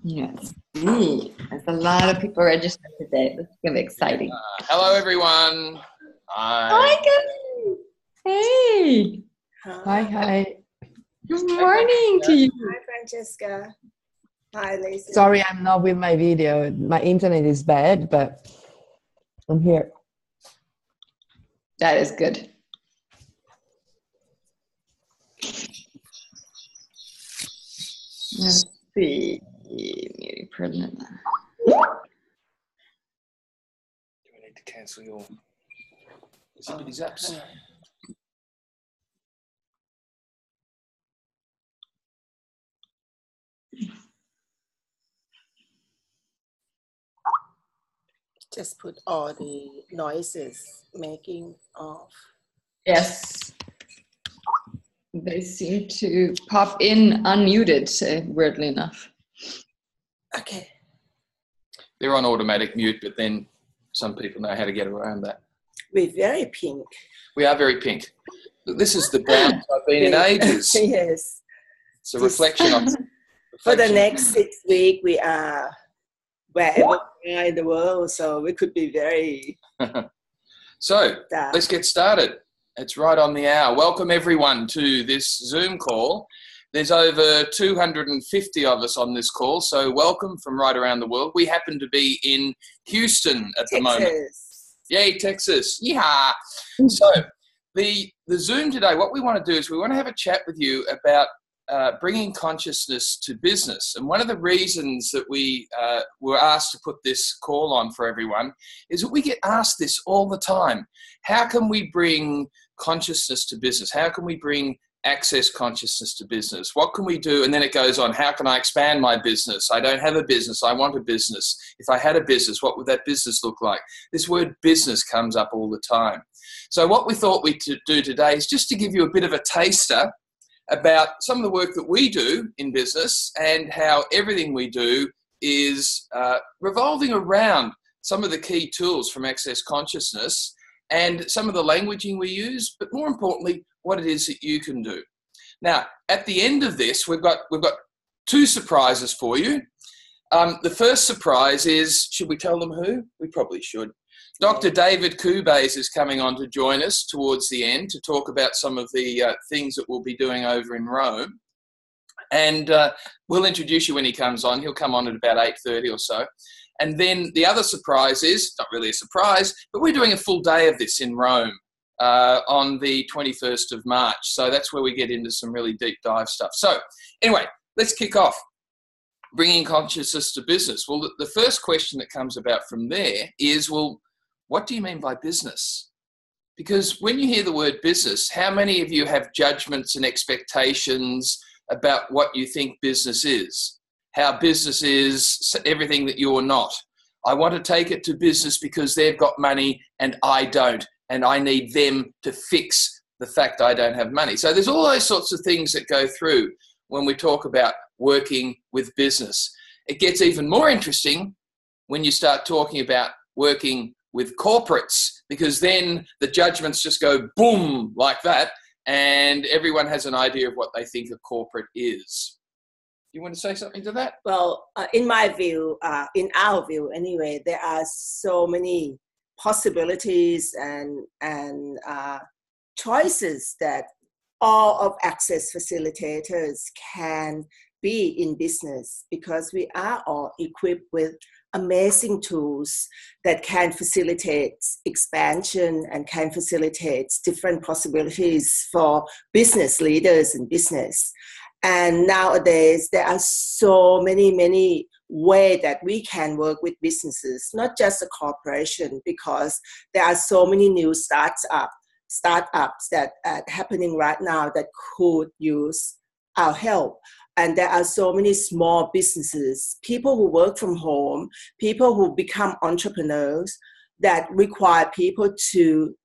Yes. There's a lot of people registered today. This is going to be exciting. Hello, everyone. Hi, Gabby. Hey. Hi. Good morning to you. Hi, Francesca. Hi, Lacey. Sorry, I'm not with my video. My internet is bad, but I'm here. That is good. Let's see. Maybe permanent. Do we need to cancel your zippity zaps? Just put all the noises making off. Yes. They seem to pop in unmuted, weirdly enough. Okay. They're on automatic mute, but then some people know how to get around that. We're very pink. We are very pink. This is the brown I've been in ages. Yes. It's a reflection of... For the next 6 weeks, we are wherever we are in the world, so we could be very... So, let's get started. It's right on the hour. Welcome, everyone, to this Zoom call. There's over 250 of us on this call, so welcome from right around the world. We happen to be in Houston at the moment. Yay, Texas. Yeah. So, the Zoom today, what we want to do is we want to have a chat with you about bringing consciousness to business. And one of the reasons that we were asked to put this call on for everyone is that we get asked this all the time. How can we bring consciousness to business? How can we bring access consciousness to business? What can we do? And then it goes on, how can I expand my business? I don't have a business. I want a business. If I had a business, what would that business look like? This word business comes up all the time. So what we thought we'd do today is just to give you a bit of a taster about some of the work that we do in business and how everything we do is revolving around some of the key tools from Access Consciousness and some of the languaging we use, but more importantly, what it is that you can do. Now, at the end of this, we've got two surprises for you. The first surprise is, should we tell them who? We probably should. Dr. David Kubays is coming on to join us towards the end to talk about some of the things that we'll be doing over in Rome. And we'll introduce you when he comes on. He'll come on at about 8:30 or so. And then the other surprise is, not really a surprise, but we're doing a full day of this in Rome on the 21st of March. So that's where we get into some really deep dive stuff. So anyway, let's kick off. Bringing consciousness to business. Well, the first question that comes about from there is, well, what do you mean by business? Because when you hear the word business, how many of you have judgments and expectations about what you think business is? How business is everything that you're not. I want to take it to business because they've got money and I don't, and I need them to fix the fact I don't have money. So there's all those sorts of things that go through when we talk about working with business. It gets even more interesting when you start talking about working with corporates, because then the judgments just go boom like that, and everyone has an idea of what they think a corporate is. You want to say something to that? Well, in my view, in our view anyway, there are so many possibilities and choices that all of Access facilitators can be in business, because we are all equipped with amazing tools that can facilitate expansion and can facilitate different possibilities for business leaders and business. And nowadays, there are so many ways that we can work with businesses, not just a corporation, because there are so many new startups that are happening right now that could use our help. And there are so many small businesses, people who work from home, people who become entrepreneurs that require people to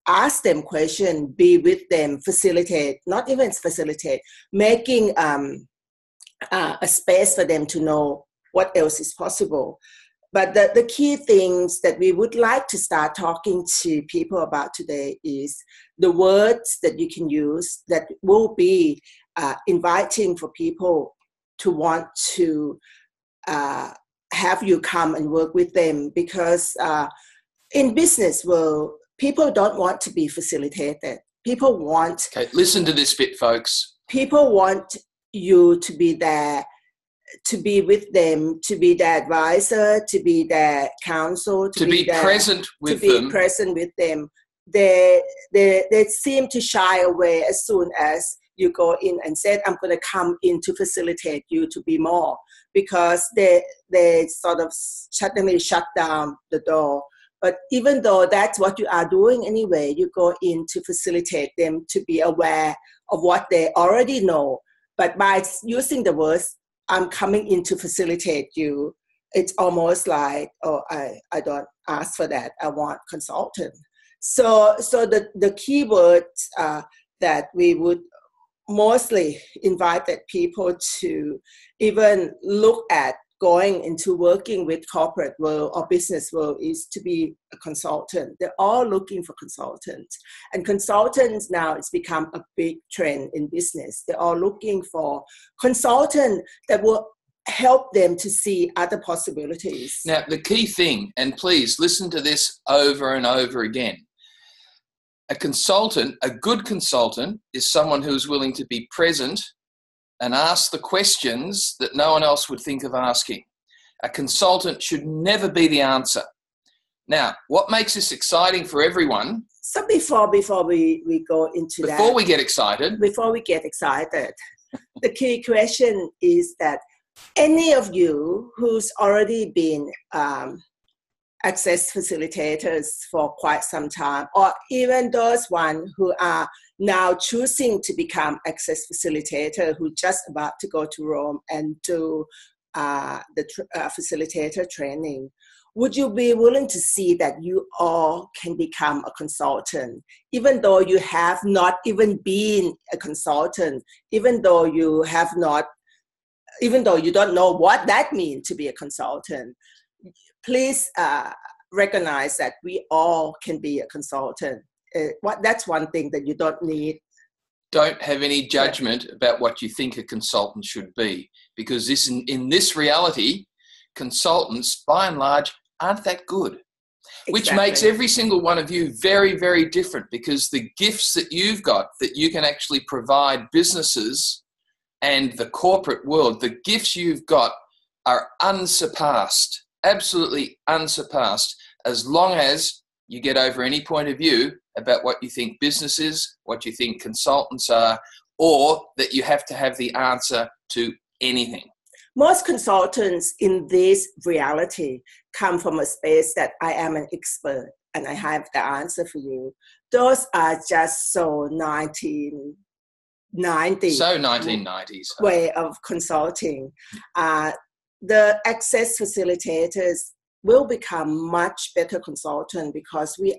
ask them questions, be with them, facilitate, not even facilitate, making a space for them to know what else is possible. But the key things that we would like to start talking to people about today is the words that you can use that will be inviting for people to want to have you come and work with them, because in business world, people don't want to be facilitated. People want... Okay, listen to this bit, folks. People want you to be there, to be with them, to be their advisor, to be their counsel, to be present with them. To be present with them. They seem to shy away as soon as you go in and said, I'm going to come in to facilitate you to be more, because they sort of suddenly shut down the door. But even though that's what you are doing anyway, you go in to facilitate them to be aware of what they already know. But by using the words, I'm coming in to facilitate you, it's almost like, oh, I don't ask for that. I want consultant. So the key words that we would mostly invite that people to even look at going into working with corporate world or business world is to be a consultant. They're all looking for consultants. And consultants now, it's become a big trend in business. They're all looking for consultants that will help them to see other possibilities. Now, the key thing, and please listen to this over and over again, a consultant, a good consultant, is someone who is willing to be present and ask the questions that no one else would think of asking. A consultant should never be the answer. Now, what makes this exciting for everyone? So before we go into that. Before we get excited. The key question is that any of you who's already been access facilitators for quite some time, or even those one who are now choosing to become access facilitator, who just about to go to Rome and do the facilitator training, would you be willing to see that you all can become a consultant, even though you have not even been a consultant, even though you don't know what that means to be a consultant? Please recognize that we all can be a consultant. That's one thing that you don't need. Don't have any judgment about what you think a consultant should be, because in this reality, consultants, by and large, aren't that good. Exactly. Which makes every single one of you very, very different, because the gifts that you've got that you can actually provide businesses and the corporate world, the gifts you've got are unsurpassed. Absolutely unsurpassed, as long as you get over any point of view about what you think business is, what you think consultants are, or that you have to have the answer to anything. Most consultants in this reality come from a space that I am an expert and I have the answer for you. Those are just so 1990s. So 1990s. Way of consulting. The access facilitators will become much better consultant, because we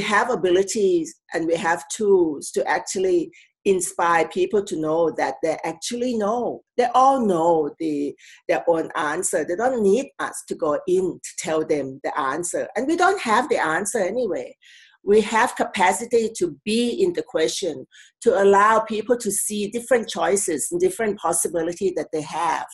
have abilities and we have tools to actually inspire people to know that they actually know. They all know their own answer. They don't need us to go in to tell them the answer. And we don't have the answer anyway. We have capacity to be in the question, to allow people to see different choices and different possibilities that they have.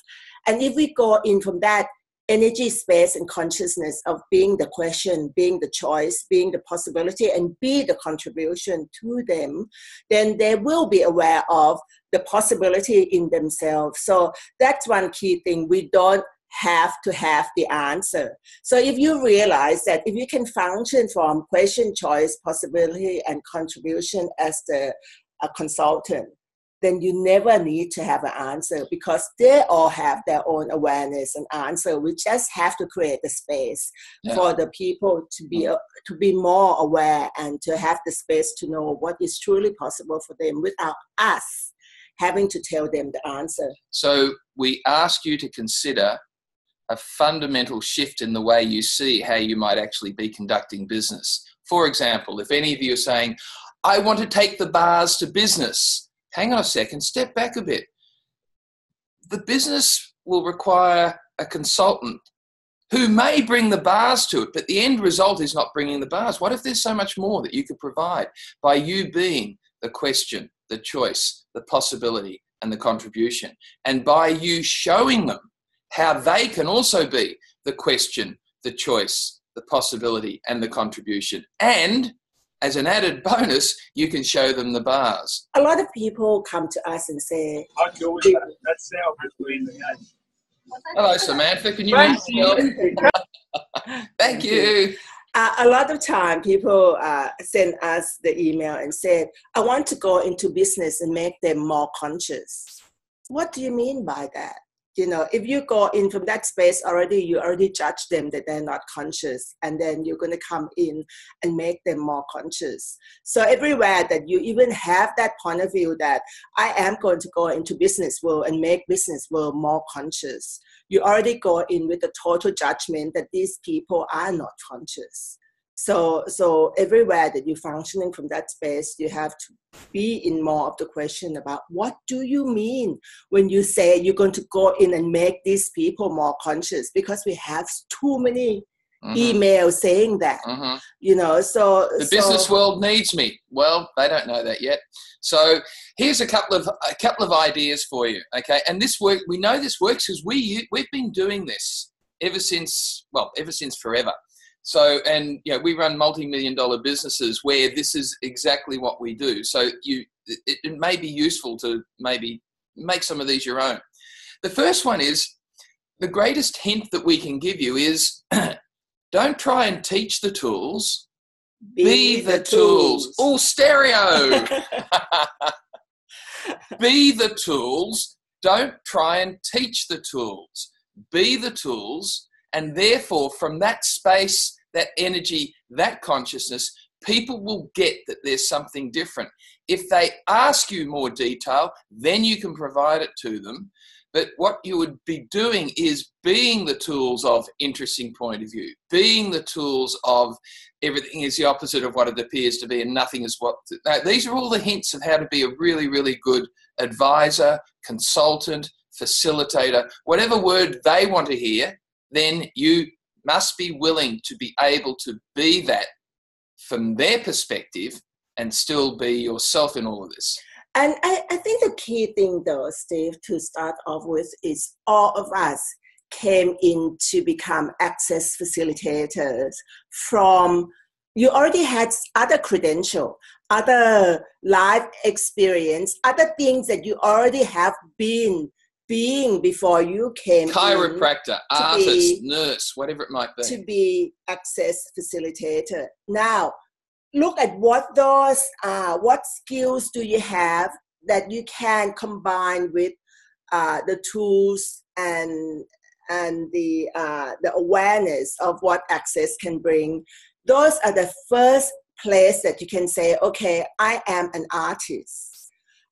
And if we go in from that energy, space, and consciousness of being the question, being the choice, being the possibility, and be the contribution to them, then they will be aware of the possibility in themselves. So that's one key thing. We don't have to have the answer. So if you realize that if you can function from question, choice, possibility, and contribution as a consultant, then you never need to have an answer, because they all have their own awareness and answer. We just have to create the space for the people to be more aware and to have the space to know what is truly possible for them without us having to tell them the answer. So we ask you to consider a fundamental shift in the way you see how you might actually be conducting business. For example, if any of you are saying, I want to take the bars to business, hang on a second, step back a bit. The business will require a consultant who may bring the bars to it, but the end result is not bringing the bars. What if there's so much more that you could provide by you being the question, the choice, the possibility, and the contribution. And by you showing them how they can also be the question, the choice, the possibility, and the contribution. And as an added bonus, you can show them the bars. A lot of people come to us and say, That's our between the game. Hello, Samantha. Can you Thank you. A lot of time people send us the email and said, I want to go into business and make them more conscious. What do you mean by that? You know, if you go in from that space already, you already judge them that they're not conscious, and then you're going to come in and make them more conscious. So everywhere that you even have that point of view that I am going to go into business world and make business world more conscious, you already go in with the total judgment that these people are not conscious. So everywhere that you're functioning from that space, you have to be in more of the question about what do you mean when you say you're going to go in and make these people more conscious, because we have too many emails saying that, you know, so the business world needs me. Well, they don't know that yet. So here's a couple of ideas for you. Okay. And this work, we know this works because we've been doing this ever since forever. So, and you know, we run multi-million-dollar businesses where this is exactly what we do. So it may be useful to maybe make some of these your own. The first one is, the greatest hint that we can give you is don't try and teach the tools, be the tools. All stereo. Be the tools. Don't try and teach the tools. Be the tools. And therefore, from that space, that energy, that consciousness, people will get that there's something different. If they ask you more detail, then you can provide it to them. But what you would be doing is being the tools of interesting point of view, being the tools of everything is the opposite of what it appears to be and nothing is what. These are all the hints of how to be a really, really good advisor, consultant, facilitator, whatever word they want to hear. Then you must be willing to be able to be that from their perspective and still be yourself in all of this. And I think the key thing, though, Steve, to start off with is all of us came in to become access facilitators from, you already had other credential, other life experience, other things that you already have been being before you came chiropractor, artist, nurse, whatever it might be. To be access facilitator. Now, look at what those are. What skills do you have that you can combine with the tools and the awareness of what access can bring? Those are the first place that you can say, okay, I am an artist.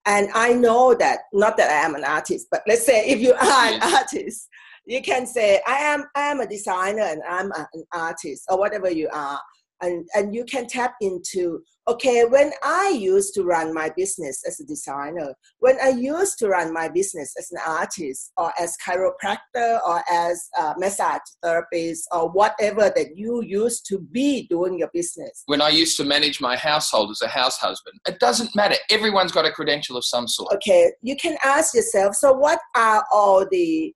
And I know that, not that I am an artist, but let's say if you are an artist, you can say, I am a designer and I'm an artist, or whatever you are. And you can tap into, okay, when I used to run my business as a designer, when I used to run my business as an artist or as chiropractor or as a massage therapist or whatever that you used to be doing your business. When I used to manage my household as a house husband, it doesn't matter. Everyone's got a credential of some sort. Okay, you can ask yourself, so what are all the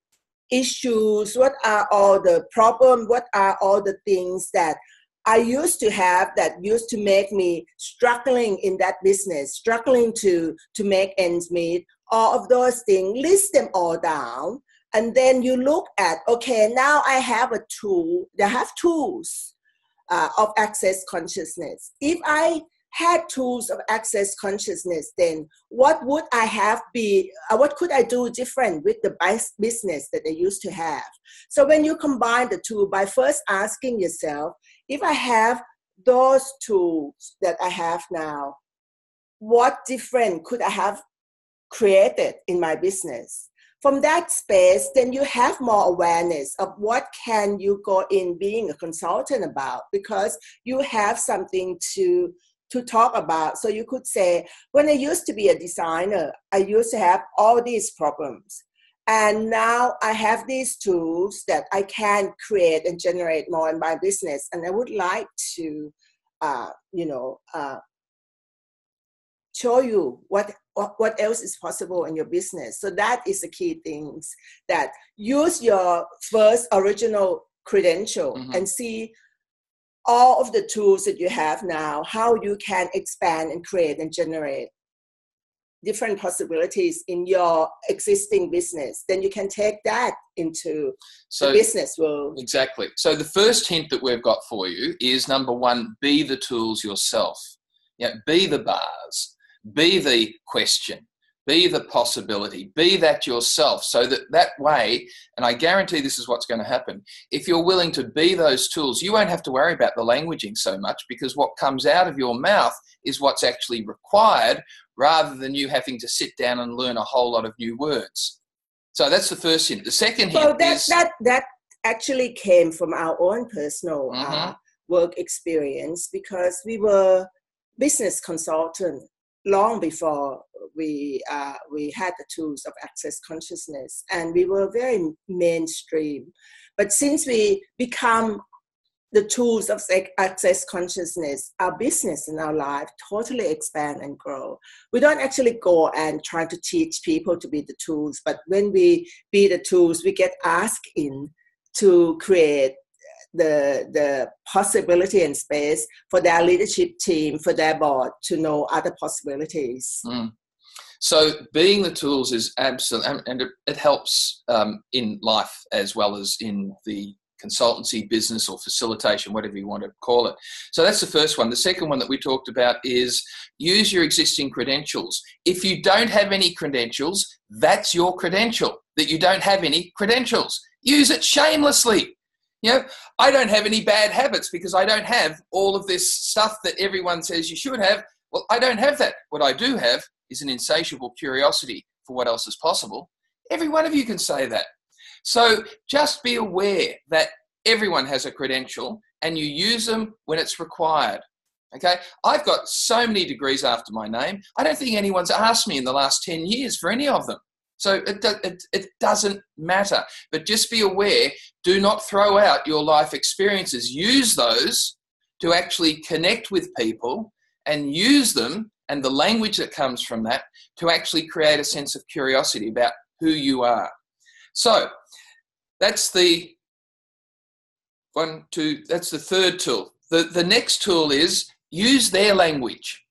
issues? What are all the problems? What are all the things that I used to have that used to make me struggling in that business, struggling to make ends meet, all of those things, list them all down. And then you look at, okay, now I have a tool, I have tools of access consciousness. If I had tools of access consciousness, then what would I have what could I do different with the business that I used to have? So when you combine the two by first asking yourself, if I have those tools that I have now, what different could I have created in my business? From that space, then you have more awareness of what can you go in being a consultant about, because you have something to talk about. So you could say, when I used to be a designer, I used to have all these problems. And now I have these tools that I can create and generate more in my business. And I would like to, show you what else is possible in your business. So that is the key things, that use your first original credential and see all of the tools that you have now, how you can expand and create and generate different possibilities in your existing business. Then you can take that into the business world. Exactly. So the first hint that we've got for you is, number one, be the tools yourself. Be the bars, be the question, be the possibility, be that yourself, so that way, and I guarantee this is what's going to happen, if you're willing to be those tools, you won't have to worry about the languaging so much, because what comes out of your mouth is what's actually required, rather than you having to sit down and learn a whole lot of new words. So that's the first hint. The second hint is... That actually came from our own personal work experience, because we were business consultants long before we had the tools of Access Consciousness, and we were very mainstream. But since we become the tools of Access Consciousness, our business and our life totally expand and grow. We don't actually go and try to teach people to be the tools, but when we be the tools, we get asked in to create the possibility and space for their leadership team, for their board to know other possibilities. So being the tools is absolute, and it helps in life as well as in the consultancy business or facilitation, whatever you want to call it. So that's the first one. The second one that we talked about is use your existing credentials. If you don't have any credentials, that's your credential, that you don't have any credentials. Use it shamelessly. I don't have any bad habits because I don't have all of this stuff that everyone says you should have. Well, I don't have that. What I do have is an insatiable curiosity for what else is possible. Every one of you can say that. So just be aware that everyone has a credential and you use them when it's required. Okay? I've got so many degrees after my name. I don't think anyone's asked me in the last 10 years for any of them. So it doesn't matter. But just be aware, do not throw out your life experiences. Use those to actually connect with people and use them and the language that comes from that to actually create a sense of curiosity about who you are. So that's the that's the third tool. The next tool is use their language.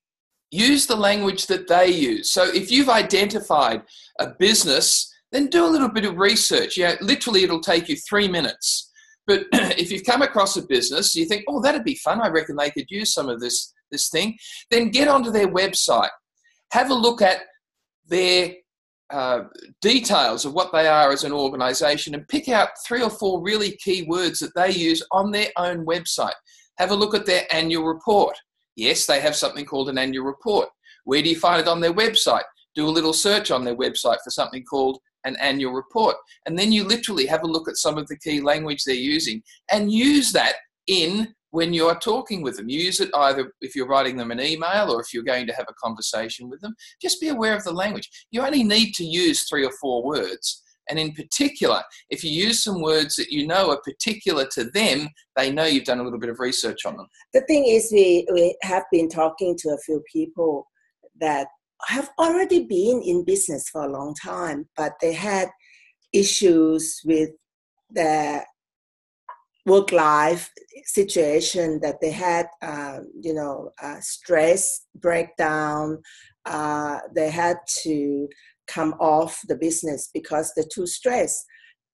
Use the language that they use. So if you've identified a business, then do a little bit of research. Literally it'll take you 3 minutes. But if you've come across a business, you think, oh, that'd be fun. I reckon they could use some of this thing. Then get onto their website. Have a look at their details of what they are as an organization and pick out 3 or 4 really key words that they use on their own website. Have a look at their annual report. Yes, they have something called an annual report. Where do you find it on their website? Do a little search on their website for something called an annual report. And then you literally have a look at some of the key language they're using and use that when you're talking with them. Use it either if you're writing them an email or if you're going to have a conversation with them. Just be aware of the language. You only need to use 3 or 4 words. And in particular, if you use some words that you know are particular to them, they know you've done a little bit of research on them. The thing is, we have been talking to a few people that have already been in business for a long time, but they had issues with their work-life situation, that they had, stress, breakdown. They had to come off the business because they're too stressed.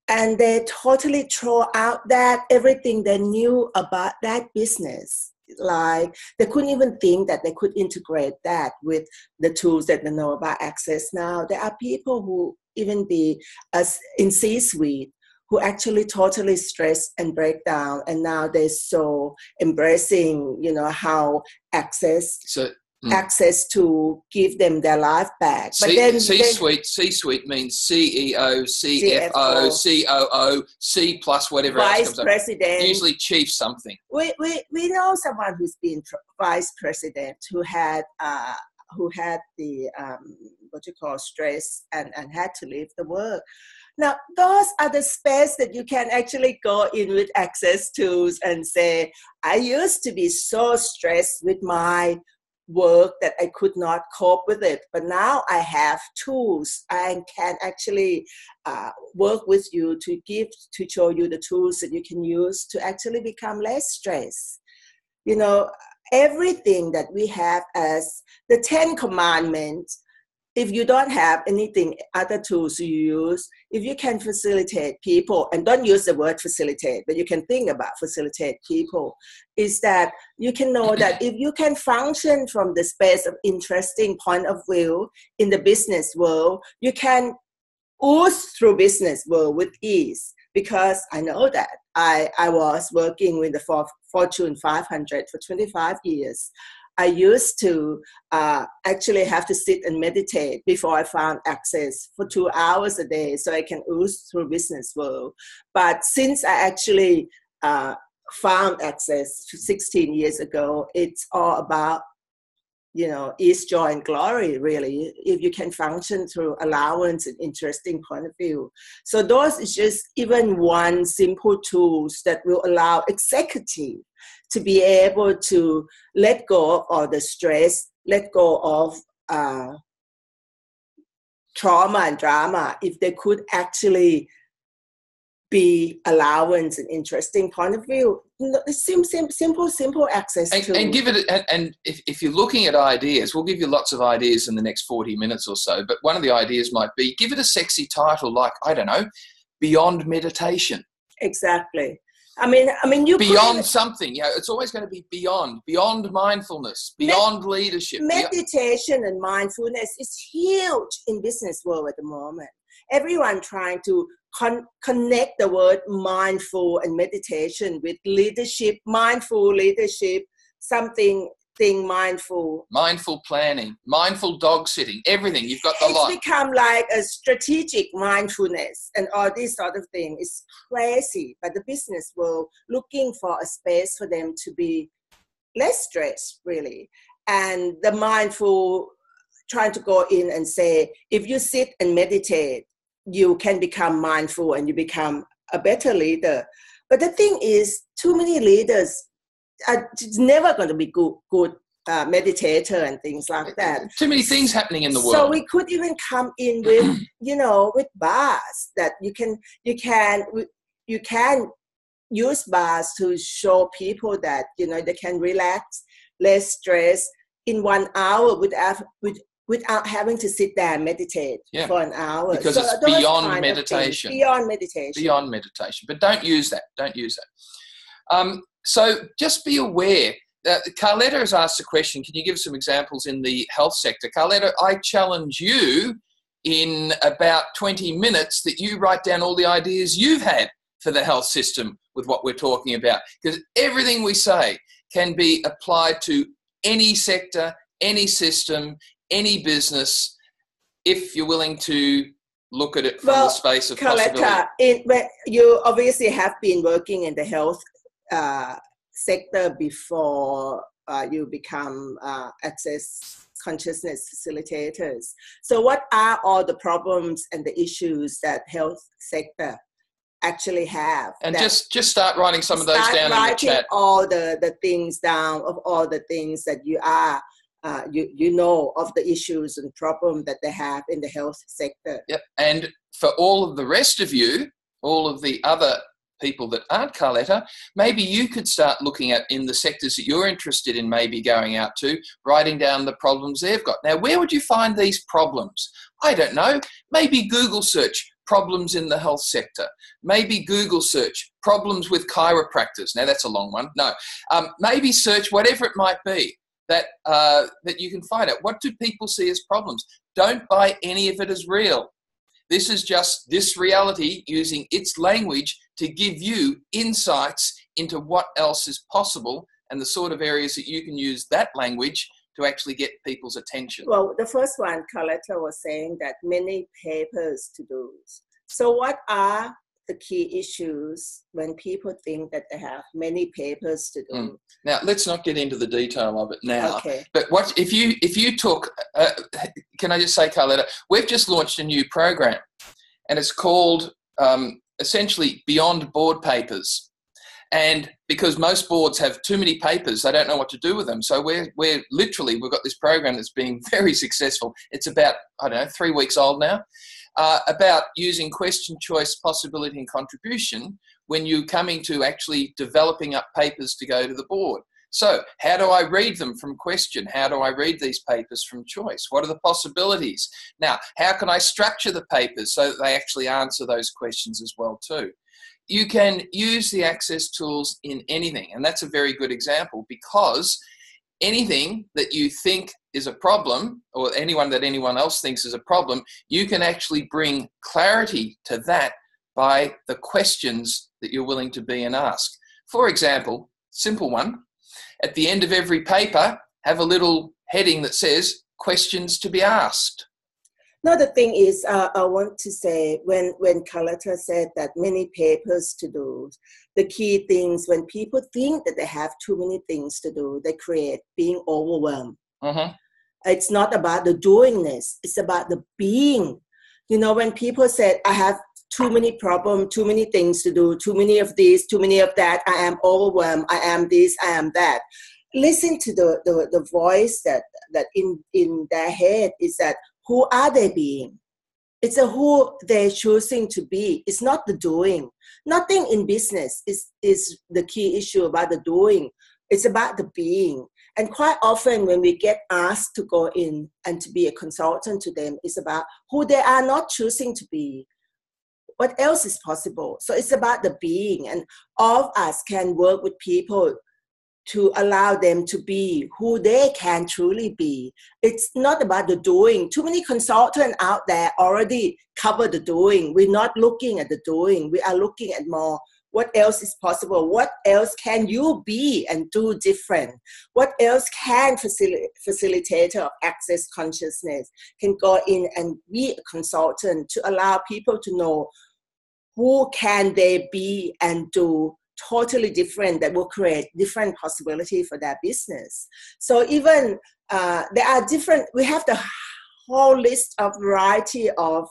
And they totally throw out everything they knew about that business. Like they couldn't even think that they could integrate that with the tools that they know about Access now. There are people who even be in C-suite who actually totally stress and break down, and now they're so embracing, how Access to give them their life back. But C-suite means CEO, CFO, COO, C plus whatever vice else comes president. Up. Usually chief something. We know someone who's been vice president who had the stress and had to leave the work. Now, those are the space that you can actually go in with Access tools and say, I used to be so stressed with my work that I could not cope with it. But now I have tools. I can actually work with you to show you the tools that you can use to actually become less stressed. You know, everything that we have as the 10 commandments, if you don't have anything, other tools you use, if you can facilitate people, and don't use the word facilitate, but you can think about facilitate people, is that you can know that if you can function from the space of interesting point of view in the business world, you can ooze through business world with ease. Because I know that I was working with the Fortune 500 for 25 years. I used to actually have to sit and meditate before I found access for 2 hours a day so I can ooze through business world. But since I actually found access 16 years ago, it's all about, you know, ease, joy, and glory, really, if you can function through allowance and interesting point of view. So those is just even one simple tools that will allow executive to be able to let go of all the stress, let go of trauma and drama, if they could actually be allowance and interesting point of view. Simple access to. And give it, and if you're looking at ideas, we'll give you lots of ideas in the next 40 minutes or so, but one of the ideas might be, give it a sexy title like, I don't know, Beyond Meditation. Exactly. I mean, you beyond something, you know, it's always going to be beyond mindfulness, beyond leadership. Meditation and mindfulness is huge in business world at the moment. Everyone trying to connect the word mindful and meditation with leadership, mindful leadership, mindful planning, mindful dog sitting, everything. You've got the lot. It's become like a strategic mindfulness and all this sort of thing. It's crazy, but the business world looking for a space for them to be less stressed, really. And the mindful trying to go in and say, if you sit and meditate, you can become mindful and you become a better leader. But the thing is, too many leaders are never going to be good meditator and things like that. Too many things happening in the world. So we could even come in with, you know, with bars that you can use bars to show people that, you know, they can relax, less stress in 1 hour without having to sit there and meditate for an hour. Because it's beyond meditation. Beyond meditation. Beyond meditation. But don't use that. So just be aware. Carletta has asked a question. Can you give some examples in the health sector? Carletta, I challenge you in about 20 minutes that you write down all the ideas you've had for the health system with what we're talking about. Because everything we say can be applied to any sector, any system, any business, if you're willing to look at it from the space of possibility. Carletta, you obviously have been working in the health sector before you become access consciousness facilitators. So what are all the problems and the issues that health sector actually have? And just start writing some of those down in the chat. All the things down of all the things that you are you know of the issues and problems that they have in the health sector. Yep. And for all of the rest of you, all of the other people that aren't Carletta, maybe you could start looking at in the sectors that you're interested in maybe going out to, writing down the problems they've got. Now, where would you find these problems? I don't know. Maybe Google search problems in the health sector. Maybe Google search problems with chiropractors. Now, that's a long one. No. Maybe search whatever it might be that you can find out. What do people see as problems? Don't buy any of it as real. This is just this reality using its language to give you insights into what else is possible and the sort of areas that you can use that language to actually get people's attention. Well, the first one, Carletta was saying that many papers to do. So what are the key issues when people think that they have many papers to do? Now, let's not get into the detail of it now. Okay. But what if you took, can I just say, Carletta, we've just launched a new program, and it's called essentially Beyond Board Papers. And because most boards have too many papers, they don't know what to do with them. So we've got this program that's been very successful. It's about, 3 weeks old now, about using question, choice, possibility and contribution when you're coming to actually developing up papers to go to the board. So how do I read them from question? How do I read these papers from choice? What are the possibilities? Now, how can I structure the papers so that they actually answer those questions as well too? You can use the Access tools in anything, and that's a very good example, because anything that you think is a problem, or anyone else thinks is a problem, you can actually bring clarity to that by the questions that you're willing to be and ask. For example, simple one, at the end of every paper, have a little heading that says questions to be asked. No, the thing is, I want to say, when Carlotta said that many papers to do, the key things, when people think that they have too many things to do, they create being overwhelmed. Mm-hmm. It's not about the doingness, it's about the being. You know, when people said, I have too many problems, too many things to do, too many of this, too many of that, I am overwhelmed, I am this, I am that. Listen to the voice that in their head is that, who are they being? It's a who they're choosing to be. It's not the doing. Nothing in business is the key issue about the doing. It's about the being. And quite often when we get asked to go in and to be a consultant to them, it's about who they are not choosing to be. What else is possible? So it's about the being. And all of us can work with people to allow them to be who they can truly be. It's not about the doing. Too many consultants out there already cover the doing. We're not looking at the doing. We are looking at more what else is possible. What else can you be and do different? What else can facilitator of access consciousness can go in and be a consultant to allow people to know who can they be and do totally different, that will create different possibility for their business. So even there are different, we have the whole list of variety of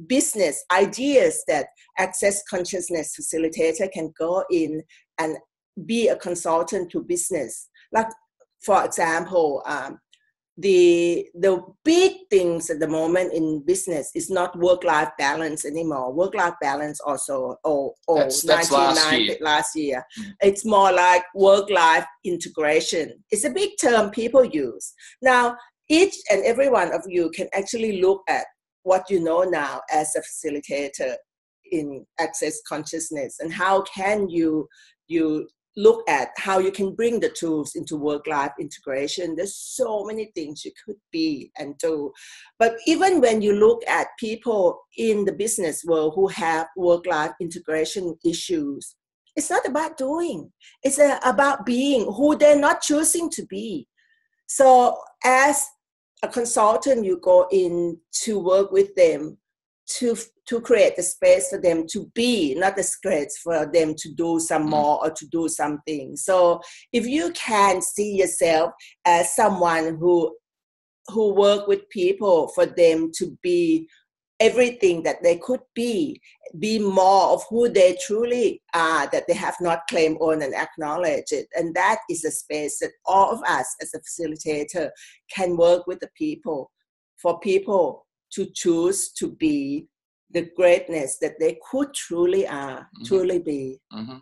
business ideas that Access Consciousness Facilitator can go in and be a consultant to business. Like, for example, the big things at the moment in business is not work-life balance anymore. Work-life balance also, that's last year. It's more like work-life integration. It's a big term people use. Now, each and every one of you can actually look at what you know now as a facilitator in Access Consciousness, and how can you look at how you can bring the tools into work-life integration. There's so many things you could be and do. But even when you look at people in the business world who have work-life integration issues, it's not about doing. It's about being who they're not choosing to be. So as a consultant, you go in to work with them to create the space for them to be, not the space for them to do some more or to do something. So if you can see yourself as someone who work with people for them to be everything that they could be more of who they truly are, that they have not claimed on and acknowledged it. And that is a space that all of us as a facilitator can work with the people, for people to choose to be the greatness that they could truly are, truly be. Mm-hmm.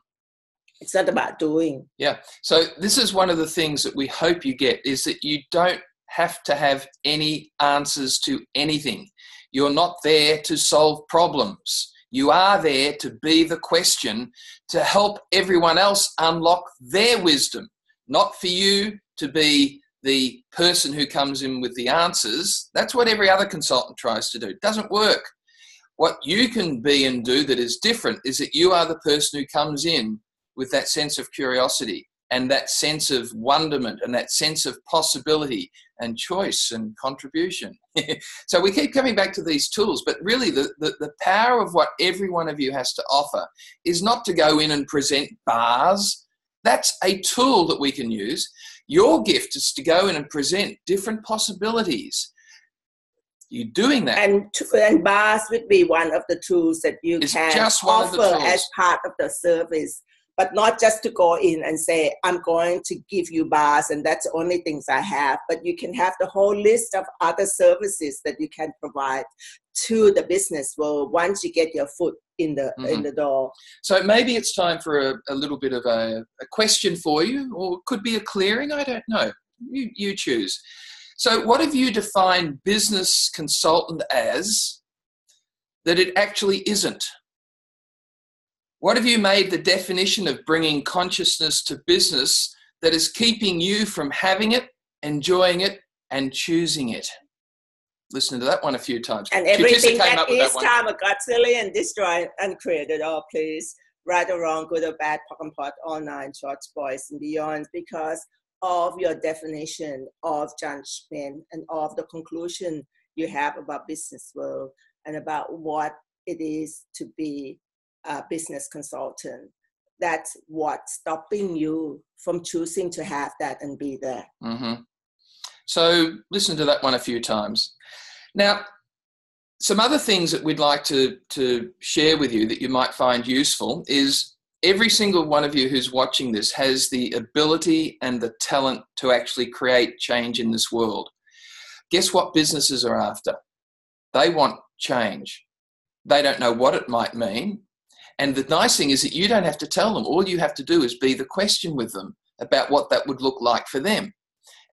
It's not about doing. Yeah. So this is one of the things that we hope you get, is that you don't have to have any answers to anything. You're not there to solve problems. You are there to be the question, to help everyone else unlock their wisdom, not for you to be the person who comes in with the answers. That's what every other consultant tries to do. It doesn't work. What you can be and do that is different is that you are the person who comes in with that sense of curiosity and that sense of wonderment and that sense of possibility and choice and contribution. So we keep coming back to these tools, but really the power of what every one of you has to offer is not to go in and present bars. That's a tool that we can use. Your gift is to go in and present different possibilities. You're doing that. And bars would be one of the tools that you can offer as part of the service. but not just to go in and say, I'm going to give you bars and that's the only things I have, but you can have the whole list of other services that you can provide to the business world once you get your foot in the door. So maybe it's time for a little bit of a question for you, or it could be a clearing, I don't know. You choose. So what have you defined business consultant as that it actually isn't? What have you made the definition of bringing consciousness to business that is keeping you from having it, enjoying it, and choosing it? Listen to that one a few times. And everything that is time, a Godzilla, and destroy and create it all, please. Right or wrong, good or bad, pock and pot, all nine shorts, boys and beyond, because of your definition of judgment and of the conclusion you have about business world and about what it is to be a business consultant. That's what's stopping you from choosing to have that and be there. So listen to that one a few times. Now, some other things that we'd like to share with you that you might find useful is every single one of you who's watching this has the ability and the talent to actually create change in this world. Guess what businesses are after? They want change. They don't know what it might mean. And the nice thing is that you don't have to tell them. All you have to do is be the question with them about what that would look like for them.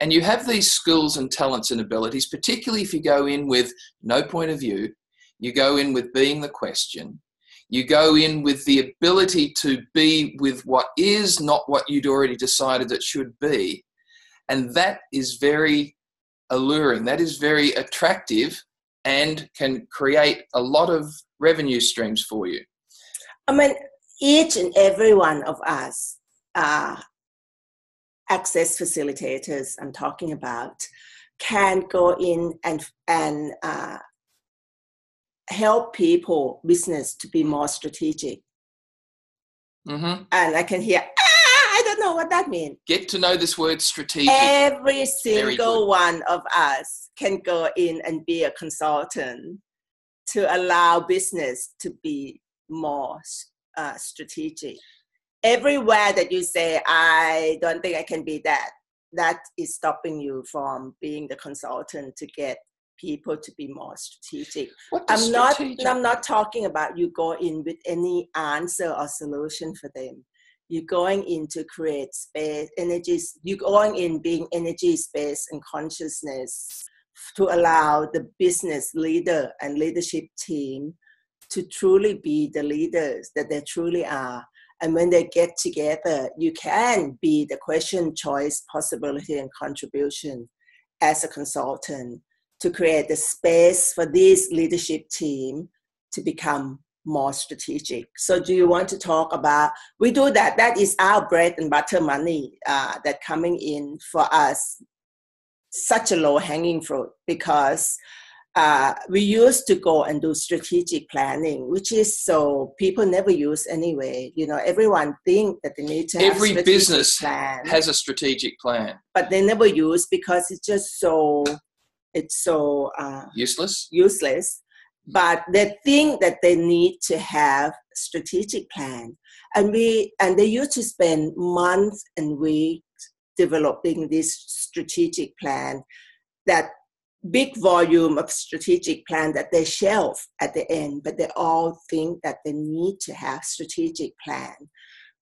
And you have these skills and talents and abilities, particularly if you go in with no point of view, you go in with being the question, you go in with the ability to be with what is, not what you'd already decided it should be. And that is very alluring. That is very attractive and can create a lot of revenue streams for you. I mean, each and every one of us access facilitators I'm talking about can go in and help people, business, to be more strategic. And I can hear, I don't know what that means. Get to know this word strategic. Every single one of us can go in and be a consultant to allow business to be more strategic. Everywhere that you say, I don't think I can be that, that is stopping you from being the consultant to get people to be more strategic. I'm not talking about you go in with any answer or solution for them. You're going in to create space, energies. You're going in being energy, space, and consciousness to allow the business leader and leadership team to truly be the leaders that they truly are. And when they get together, you can be the question, choice, possibility, and contribution as a consultant to create the space for this leadership team to become more strategic. So do you want to talk about, we do that. That is our bread and butter money that coming in for us, such a low hanging fruit, because we used to go and do strategic planning, which is so people never use anyway. You know, everyone think that they need to have every business plan. Has a strategic plan, but they never use because it's just so useless. But they think that they need to have strategic plan, and they used to spend months and weeks developing this strategic plan, that big volume of strategic plan that they shelf at the end, but they all think that they need to have strategic plan.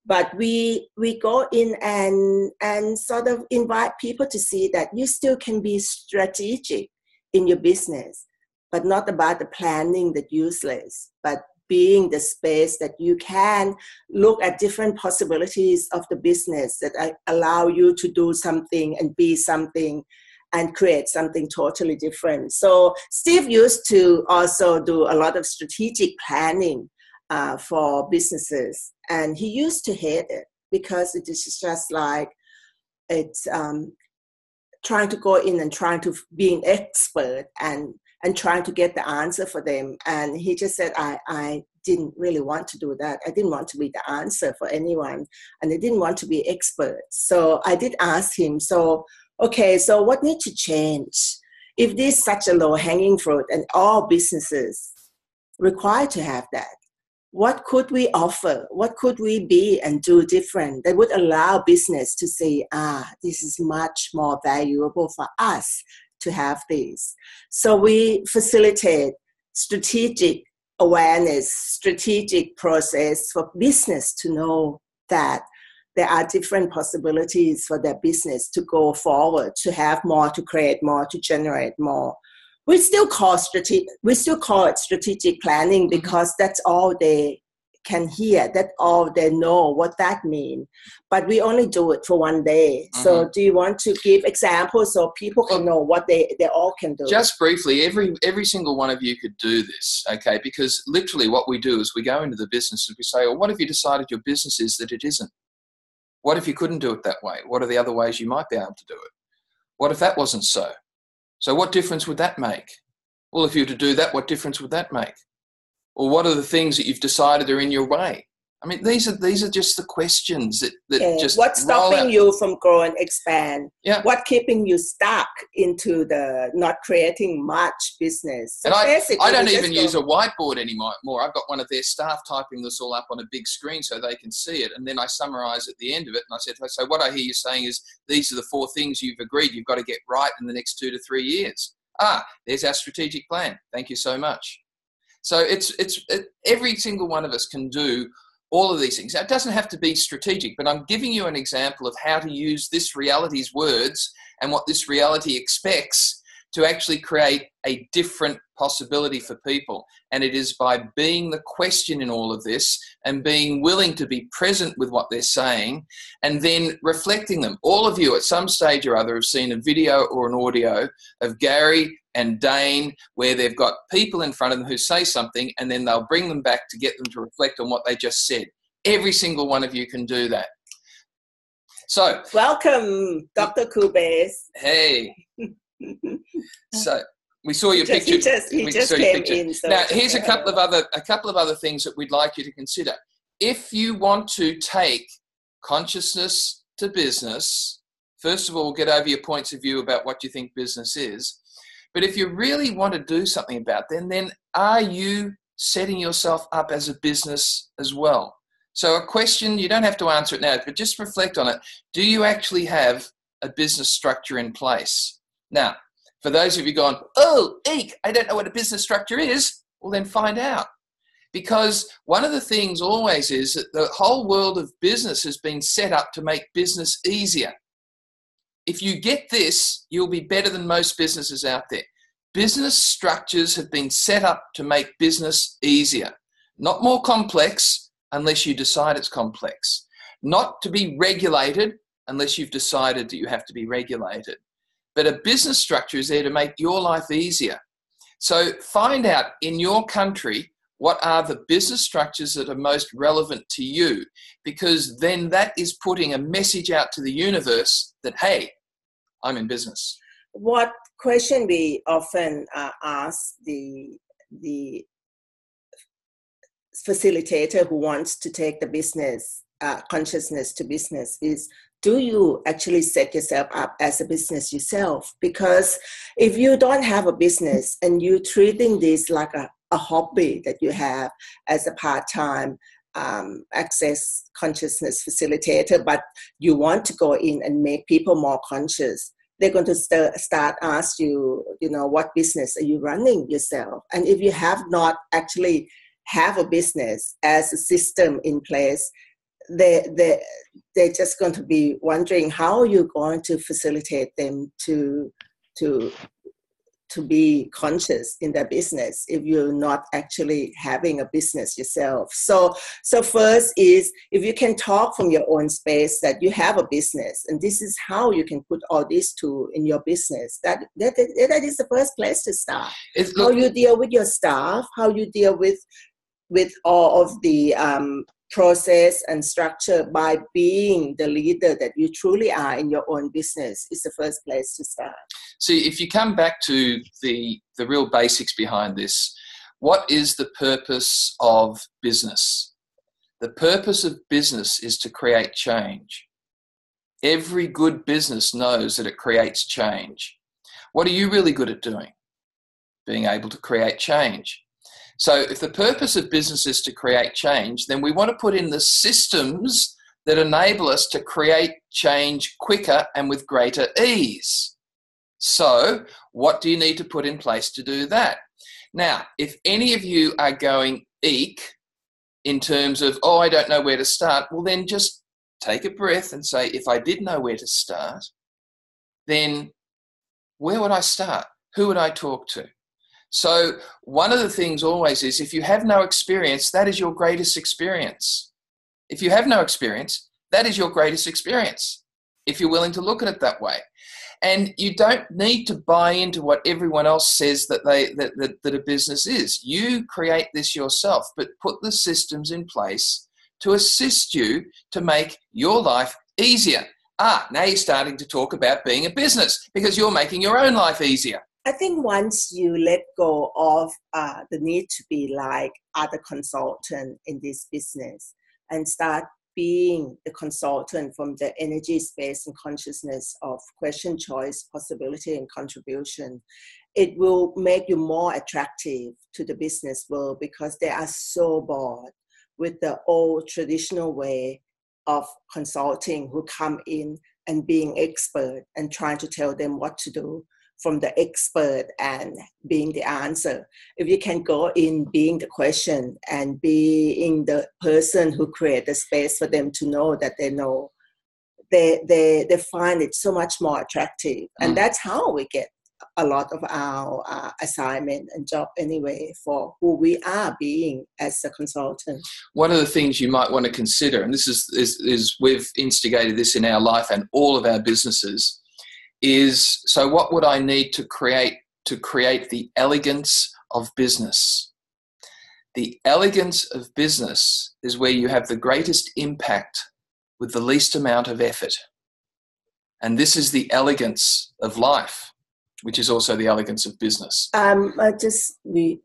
But we go in and sort of invite people to see that you still can be strategic in your business, but not about the planning that useless, but being the space that you can look at different possibilities of the business that allow you to do something and be something and create something totally different. So Steve used to also do a lot of strategic planning for businesses, and he used to hate it because it is just like it's trying to go in and trying to be an expert and trying to get the answer for them. And he just said, I didn't really want to do that. I didn't want to be the answer for anyone, and I didn't want to be expert. So I did ask him, okay, so what needs to change? If this is such a low-hanging fruit and all businesses require to have that, what could we offer? What could we be and do different that would allow business to say, this is much more valuable for us to have this. So we facilitate strategic awareness, strategic process for business to know that there are different possibilities for their business to go forward, to have more, to create more, to generate more. We still call it strategic planning because that's all they can hear, that's all they know what that means. But we only do it for one day. So do you want to give examples so people can know what they all can do? Just briefly, every single one of you could do this, okay? Because literally what we do is we go into the business and we say, well, what if you decided your business is that it isn't? What if you couldn't do it that way? What are the other ways you might be able to do it? What if that wasn't so? So what difference would that make? Well, if you were to do that, what difference would that make? Or what are the things that you've decided are in your way? I mean, these are just the questions that just what's stopping you from growing, expand? Yeah. What keeping you stuck into the not creating much business? So and I don't even use a whiteboard anymore. I've got one of their staff typing this all up on a big screen so they can see it. And then I summarize at the end of it. And I said, so what I hear you saying is these are the 4 things you've agreed you've got to get right in the next 2 to 3 years. There's our strategic plan. Thank you so much. So it's every single one of us can do all of these things. Now, it doesn't have to be strategic, but I'm giving you an example of how to use this reality's words and what this reality expects to actually create a different possibility for people. And it is by being the question in all of this and being willing to be present with what they're saying and then reflecting them. All of you at some stage or other have seen a video or an audio of Gary and Dane where they've got people in front of them who say something and then they'll bring them back to get them to reflect on what they just said. Every single one of you can do that. So, welcome, Dr. Kubes. Hey. So we saw your picture. He just came in. So now, here's a couple of other things that we'd like you to consider. If you want to take consciousness to business, first of all, get over your points of view about what you think business is. But if you really want to do something about it, then are you setting yourself up as a business as well? So a question, you don't have to answer it now, but just reflect on it. Do you actually have a business structure in place? Now, for those of you going, eek, I don't know what a business structure is, well, then find out. Because one of the things always is that the whole world of business has been set up to make business easier. If you get this, you'll be better than most businesses out there. Business structures have been set up to make business easier, not more complex unless you decide it's complex, not to be regulated unless you've decided that you have to be regulated. But a business structure is there to make your life easier. So find out in your country what are the business structures that are most relevant to you, because then that is putting a message out to the universe that, hey, I'm in business. What question we often ask the facilitator who wants to take the business consciousness to business is, do you actually set yourself up as a business yourself? Because if you don't have a business and you're treating this like a hobby that you have as a part-time access consciousness facilitator, but you want to go in and make people more conscious, they're going to start ask you, what business are you running yourself? And if you have not actually have a business as a system in place, they're just going to be wondering how you're going to facilitate them to be conscious in their business if you're not actually having a business yourself. So first is, if you can talk from your own space that you have a business and this is how you can put all these tools in your business, that is the first place to start. How you deal with your staff, how you deal with all of the process and structure by being the leader that you truly are in your own business is the first place to start. See, if you come back to the real basics behind this, what is the purpose of business? The purpose of business is to create change. Every good business knows that it creates change. What are you really good at doing? Being able to create change. So if the purpose of business is to create change, then we want to put in the systems that enable us to create change quicker and with greater ease. So what do you need to put in place to do that? Now, if any of you are going eek in terms of, oh, I don't know where to start, well, then just take a breath and say, if I did know where to start, then where would I start? Who would I talk to? So one of the things always is, if you have no experience, that is your greatest experience. If you have no experience, that is your greatest experience, if you're willing to look at it that way. And you don't need to buy into what everyone else says that a business is. You create this yourself, but put the systems in place to assist you to make your life easier. Now you're starting to talk about being a business because you're making your own life easier. I think once you let go of the need to be like other consultant in this business and start being the consultant from the energy space and consciousness of question, choice, possibility, and contribution, it will make you more attractive to the business world, because they are so bored with the old traditional way of consulting, who come in and being expert and trying to tell them what to do from the expert and being the answer. If you can go in being the question and being the person who create the space for them to know that they know, they find it so much more attractive. And that's how we get a lot of our assignment and job anyway, for who we are being as a consultant. One of the things you might want to consider, and this is we've instigated this in our life and all of our businesses, is, so what would I need to create the elegance of business? The elegance of business is where you have the greatest impact with the least amount of effort. And this is the elegance of life, which is also the elegance of business. The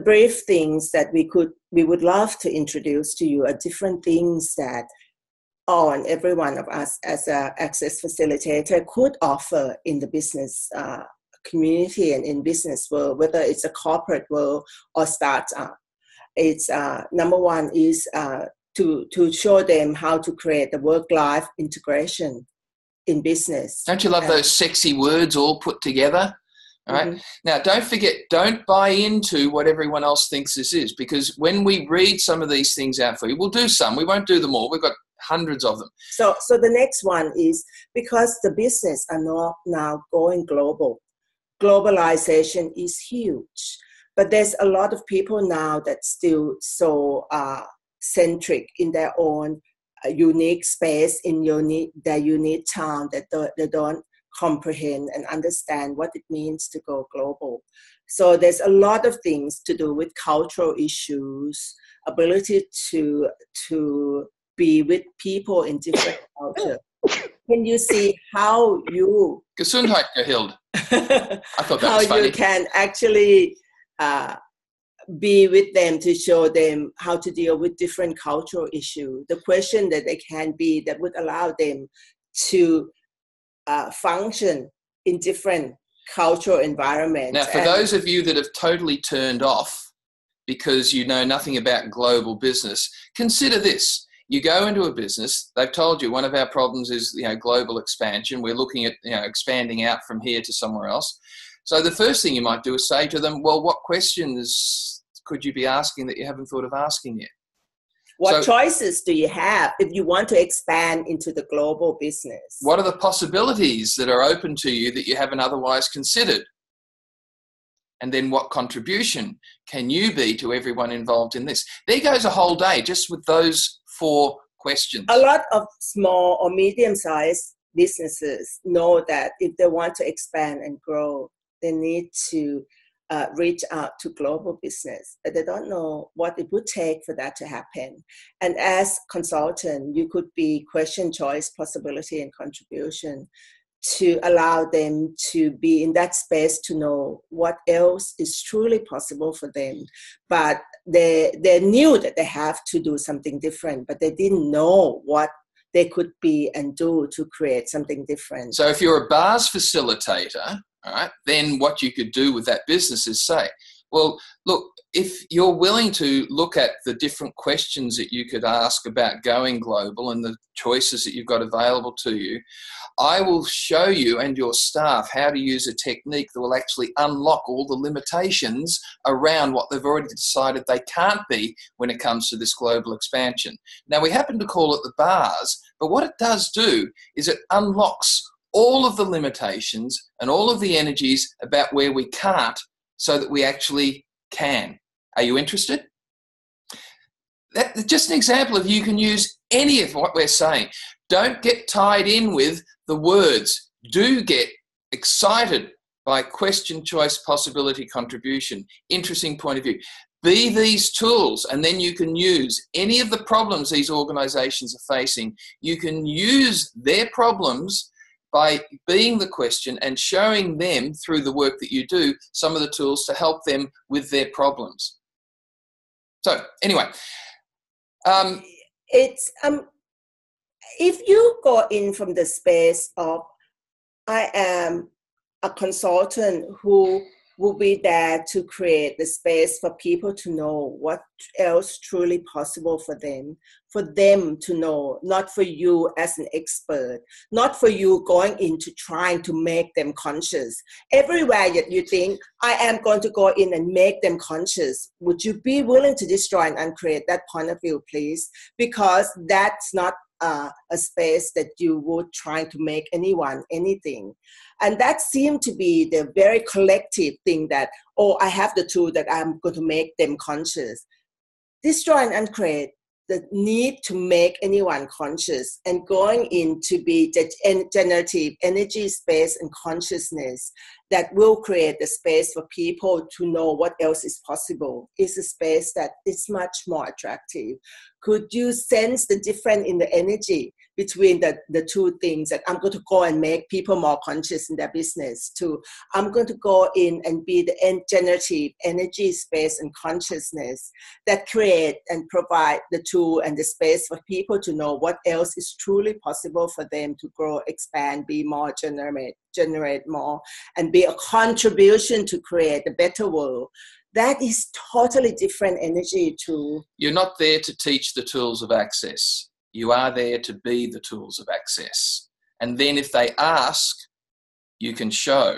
brief things that we would love to introduce to you are different things that and every one of us as an access facilitator could offer in the business community and in business world, whether it's a corporate world or startup. It's number one is to show them how to create the work-life integration in business. Don't you love those sexy words all put together? All right. Now, don't forget, don't buy into what everyone else thinks this is, because when we read some of these things out for you, we'll do some, we won't do them all. We've got hundreds of them. So the next one is, because the business are now going global. Globalization is huge, but there's a lot of people now that's still so centric in their own unique space, in their unique town, that they don't comprehend and understand what it means to go global. So there's a lot of things to do with cultural issues, ability to be with people in different cultures. Can you see how you Gesundheit, Hild. I thought that was funny. How you can actually be with them to show them how to deal with different cultural issues, the question that they can be that would allow them to function in different cultural environments. Now, for those of you that have totally turned off because you know nothing about global business, consider this. You go into a business, they've told you one of our problems is, global expansion. We're looking at, expanding out from here to somewhere else. So the first thing you might do is say to them, well, what questions could you be asking that you haven't thought of asking yet? What choices do you have if you want to expand into the global business? What are the possibilities that are open to you that you haven't otherwise considered? And then what contribution can you be to everyone involved in this? There goes a whole day just with those 4 questions. A lot of small or medium-sized businesses know that if they want to expand and grow, they need to reach out to global business, but they don't know what it would take for that to happen. And as consultant, you could be question, choice, possibility, and contribution to allow them to be in that space to know what else is truly possible for them. But they knew that they have to do something different, but they didn't know what they could be and do to create something different. So if you're a bars facilitator, all right, then what you could do with that business is say, well, look, if you're willing to look at the different questions that you could ask about going global and the choices that you've got available to you, I will show you and your staff how to use a technique that will actually unlock all the limitations around what they've already decided they can't be when it comes to this global expansion. Now, we happen to call it the bars, but what it does do is it unlocks all of the limitations and all of the energies about where we can't so that we actually can. Are you interested? That's just an example of you can use any of what we're saying. Don't get tied in with the words. Do get excited by question, choice, possibility, contribution, interesting point of view. Be these tools, and then you can use any of the problems these organizations are facing. You can use their problems by being the question and showing them through the work that you do some of the tools to help them with their problems. So anyway, it's if you go in from the space of I am a consultant who will be there to create the space for people to know what else truly possible for them to know, not for you as an expert, not for you going into trying to make them conscious. Everywhere that you think, I am going to go in and make them conscious, would you be willing to destroy and uncreate that point of view, please? Because that's not a space that you would try to make anyone anything. And that seemed to be the very collective thing that, oh, I have the tool that I'm going to make them conscious. Destroy and uncreate the need to make anyone conscious and going in to be the generative energy space and consciousness that will create the space for people to know what else is possible is a space that is much more attractive. Could you sense the difference in the energy between the two things, that I'm going to go and make people more conscious in their business, to I'm going to go in and be the generative energy space and consciousness that create and provide the tool and the space for people to know what else is truly possible for them to grow, expand, be more, generate more, and be a contribution to create a better world. That is totally different energy to... You're not there to teach the tools of access. You are there to be the tools of access. And then if they ask, you can show.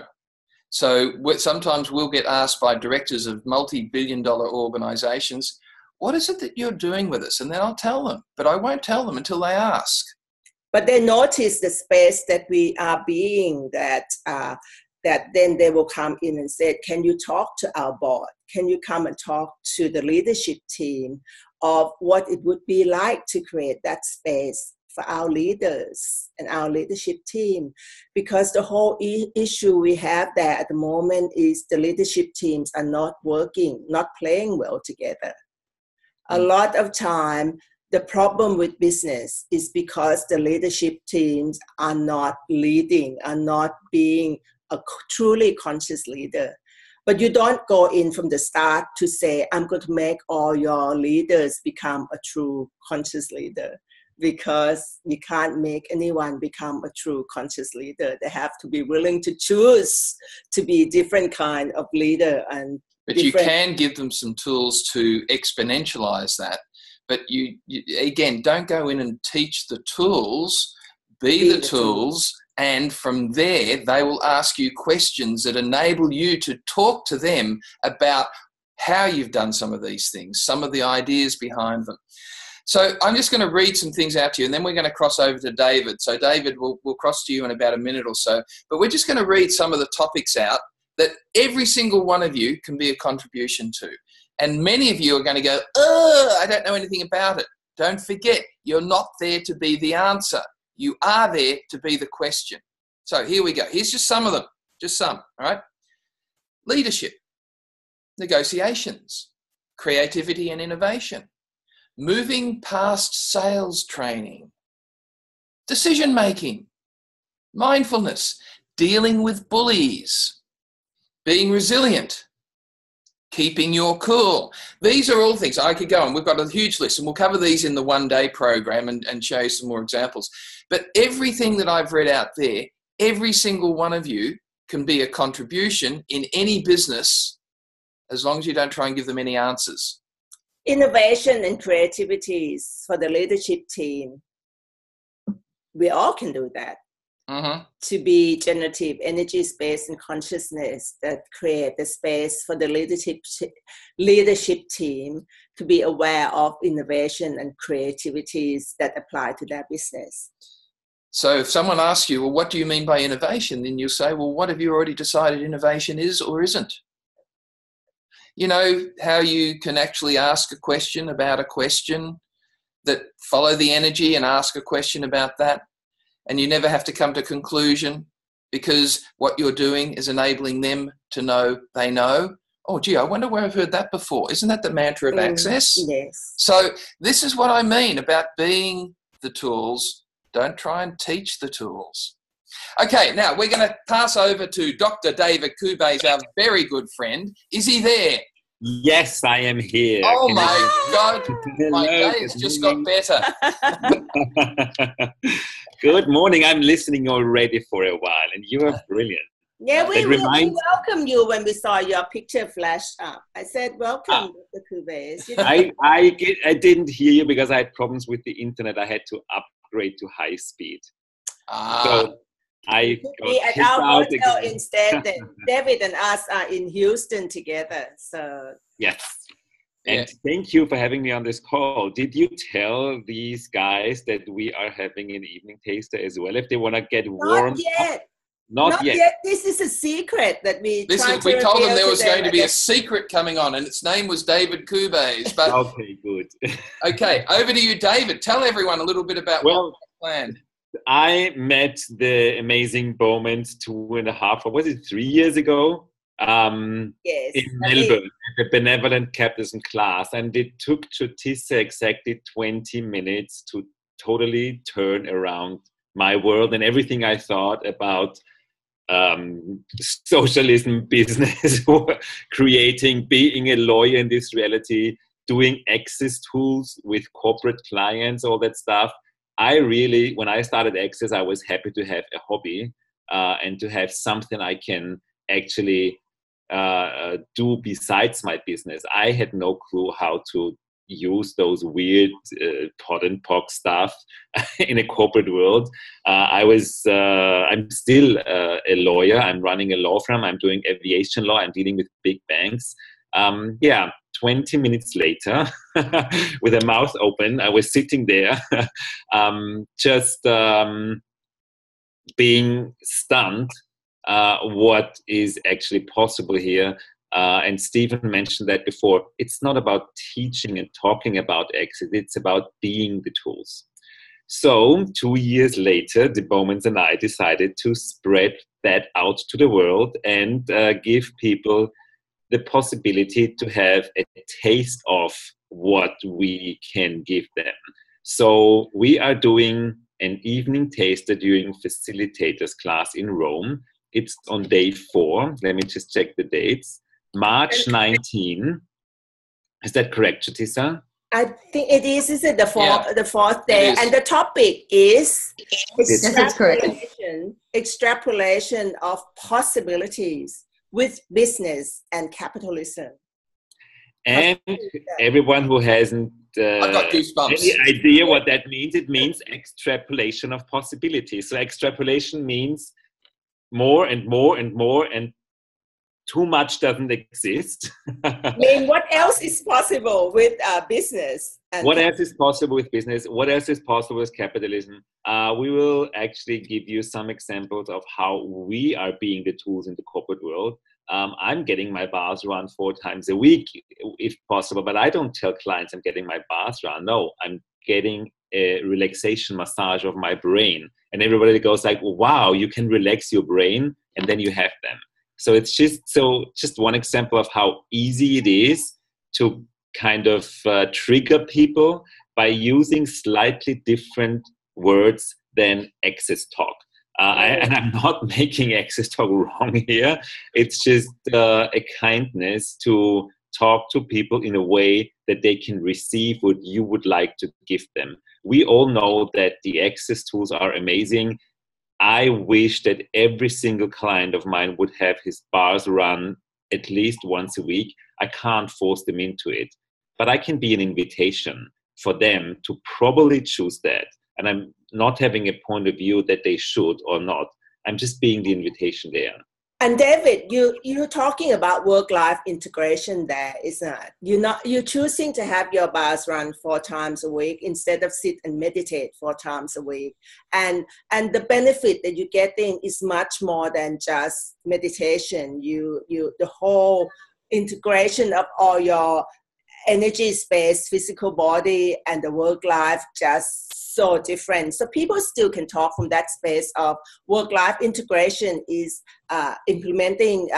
So sometimes we'll get asked by directors of multi-billion-dollar organizations, what is it that you're doing with us? And then I'll tell them, but I won't tell them until they ask. But they notice the space that we are being, that then they will come in and say, can you talk to our board? Can you come and talk to the leadership team of what it would be like to create that space for our leaders and our leadership team? Because the whole issue we have there at the moment is the leadership teams are not working, not playing well together. A lot of time, the problem with business is because the leadership teams are not leading, are not being a truly conscious leader. But you don't go in from the start to say, I'm going to make all your leaders become a true conscious leader, because you can't make anyone become a true conscious leader. They have to be willing to choose to be a different kind of leader. But you can give them some tools to exponentialize that. But you again, don't go in and teach the tools, be the tools. And from there, they will ask you questions that enable you to talk to them about how you've done some of these things, some of the ideas behind them. So I'm just going to read some things out to you, and then we're going to cross over to David. So David, we'll cross to you in about a minute or so. But we're just going to read some of the topics out that every single one of you can be a contribution to. And many of you are going to go, oh, I don't know anything about it. Don't forget, you're not there to be the answer. You are there to be the question. So here we go. Here's just some of them. Just some, all right? Leadership, negotiations, creativity and innovation, moving past sales training, decision-making, mindfulness, dealing with bullies, being resilient, keeping your cool. These are all things. I could go on. We've got a huge list, and we'll cover these in the one-day program and show you some more examples. But everything that I've read out there, every single one of you can be a contribution in any business as long as you don't try and give them any answers. Innovation and creativity for the leadership team. We all can do that. Mm-hmm. To be generative, energy, space, and consciousness that create the space for the leadership team to be aware of innovation and creativities that apply to their business. So if someone asks you, well, what do you mean by innovation? Then you'll say, well, what have you already decided innovation is or isn't? You know how you can actually ask a question about a question, that follow the energy and ask a question about that? And you never have to come to conclusion, because what you're doing is enabling them to know they know. Oh, gee, I wonder where I've heard that before. Isn't that the mantra of access? Yes. So this is what I mean about being the tools. Don't try and teach the tools. Okay, now we're going to pass over to Dr. David Kubays, our very good friend. Is he there? Yes, I am here. Oh my God, my day has just got better. Good morning. I'm listening already for a while, and you are brilliant. Yeah, we welcomed you when we saw your picture flash up. I said, welcome, Dr. Kubays. You know. I didn't hear you because I had problems with the internet. I had to upgrade to high speed. So I got at our hotel instead. David and us are in Houston together. So yes. And thank you for having me on this call. Did you tell these guys that we are having an evening taster as well, if they want to get warm? Not yet. This is a secret that we told them there was going to be a secret coming on, and its name was David Kubays. But okay, good. Okay, over to you, David. Tell everyone a little bit about what you planned. I met the amazing Bowmans 3 years ago in Melbourne at the Benevolent Capitalism class, and it took Chutisa exactly 20 minutes to totally turn around my world and everything I thought about socialism, business, creating, being a lawyer in this reality, doing access tools with corporate clients, all that stuff. When I started Access, I was happy to have a hobby and to have something I can actually do besides my business. I had no clue how to use those weird POD and POC stuff in a corporate world. I'm still a lawyer. I'm running a law firm. I'm doing aviation law. I'm dealing with big banks. 20 minutes later, with a mouth open, I was sitting there being stunned what is actually possible here. And Stephen mentioned that before. It's not about teaching and talking about Access. It's about being the tools. So 2 years later, the Bowmans and I decided to spread that out to the world and give people the possibility to have a taste of what we can give them. So we are doing an evening taster during facilitators class in Rome. It's on day 4. Let me just check the dates. March 19. Is that correct, Chutisa? I think it is. Is it the fourth day? And the topic is extrapolation of possibilities with business and capitalism. And everyone who hasn't I've got goosebumps. any idea what that means, it means extrapolation of possibilities. So extrapolation means more and more and more, and too much doesn't exist. I mean, what else is possible with business? What else is possible with business? What else is possible with capitalism? We will actually give you some examples of how we are being the tools in the corporate world. I'm getting my bars run 4 times a week, if possible, but I don't tell clients I'm getting my bars run. No, I'm getting a relaxation massage of my brain. And everybody goes like, well, wow, you can relax your brain, and then you have them. So it's just one example of how easy it is to kind of trigger people by using slightly different words than Access talk. And I'm not making Access talk wrong here. It's just a kindness to talk to people in a way that they can receive what you would like to give them. We all know that the Access tools are amazing. I wish that every single client of mine would have his bars run at least once a week. I can't force them into it, but I can be an invitation for them to probably choose that. And I'm not having a point of view that they should or not. I'm just being the invitation there. And David, you're talking about work-life integration there, isn't it? You're choosing to have your bars run 4 times a week instead of sit and meditate 4 times a week. And the benefit that you're getting is much more than just meditation. The whole integration of all your energy space, physical body, and the work life just so different. So people still can talk from that space of work-life integration is implementing